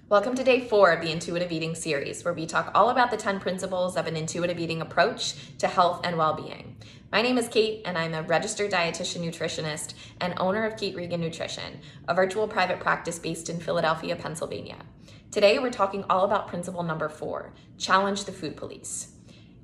Welcome to day 4 of the Intuitive Eating series, where we talk all about the 10 principles of an intuitive eating approach to health and well-being. My name is Kate, and I'm a registered dietitian nutritionist and owner of Kate Regan Nutrition, a virtual private practice based in Philadelphia, Pennsylvania. Today, we're talking all about principle number 4, challenge the food police.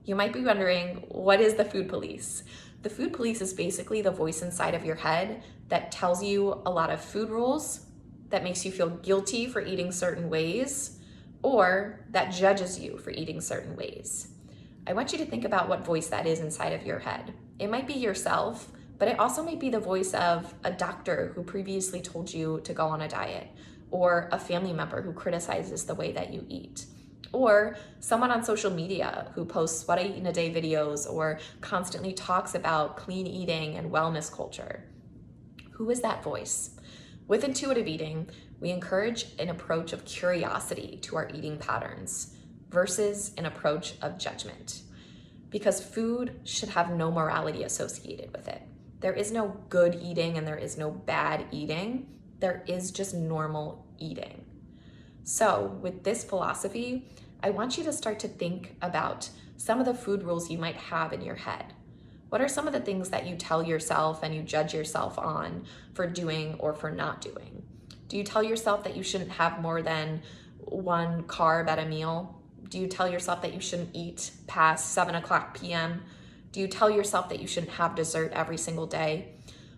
You might be wondering, what is the food police? The food police is basically the voice inside of your head that tells you a lot of food rules, that makes you feel guilty for eating certain ways, or that judges you for eating certain ways. I want you to think about what voice that is inside of your head. It might be yourself, but it also might be the voice of a doctor who previously told you to go on a diet, or a family member who criticizes the way that you eat, or someone on social media who posts what I eat in a day videos or constantly talks about clean eating and wellness culture. Who is that voice? With intuitive eating, we encourage an approach of curiosity to our eating patterns versus an approach of judgment, because food should have no morality associated with it. There is no good eating and there is no bad eating. There is just normal eating. So with this philosophy, I want you to start to think about some of the food rules you might have in your head. What are some of the things that you tell yourself and you judge yourself on for doing or for not doing? Do you tell yourself that you shouldn't have more than one carb at a meal? Do you tell yourself that you shouldn't eat past 7:00 p.m.? Do you tell yourself that you shouldn't have dessert every single day?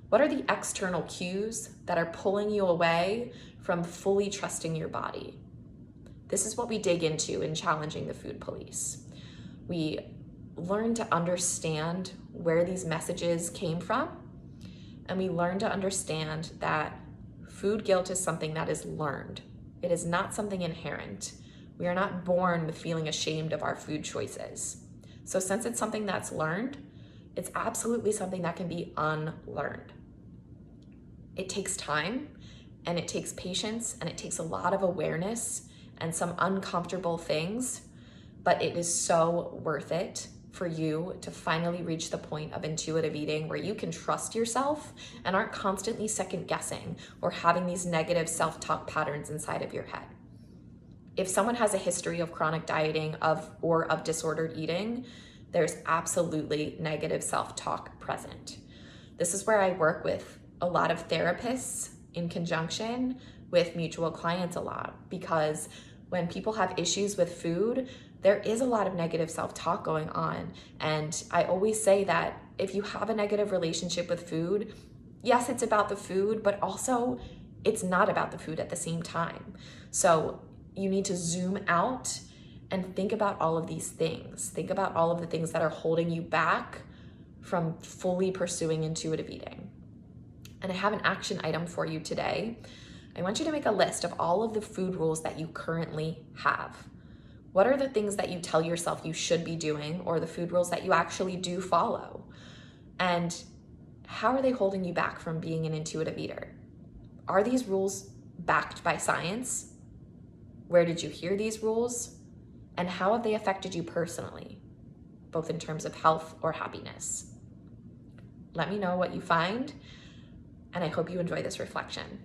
What are the external cues that are pulling you away from fully trusting your body? This is what we dig into in challenging the food police. We learn to understand where these messages came from, and we learn to understand that food guilt is something that is learned. It is not something inherent. We are not born with feeling ashamed of our food choices. So since it's something that's learned, it's absolutely something that can be unlearned. It takes time, and it takes patience, and it takes a lot of awareness and some uncomfortable things, but it is so worth it for you to finally reach the point of intuitive eating where you can trust yourself and aren't constantly second guessing or having these negative self-talk patterns inside of your head. If someone has a history of chronic dieting or of disordered eating, there's absolutely negative self-talk present. This is where I work with a lot of therapists in conjunction with mutual clients a lot, because when people have issues with food, there is a lot of negative self-talk going on. And I always say that if you have a negative relationship with food, yes, it's about the food, but also it's not about the food at the same time. So you need to zoom out and think about all of these things. Think about all of the things that are holding you back from fully pursuing intuitive eating. And I have an action item for you today. I want you to make a list of all of the food rules that you currently have. What are the things that you tell yourself you should be doing, or the food rules that you actually do follow? And how are they holding you back from being an intuitive eater? Are these rules backed by science? Where did you hear these rules? And how have they affected you personally, both in terms of health or happiness? Let me know what you find, and I hope you enjoy this reflection.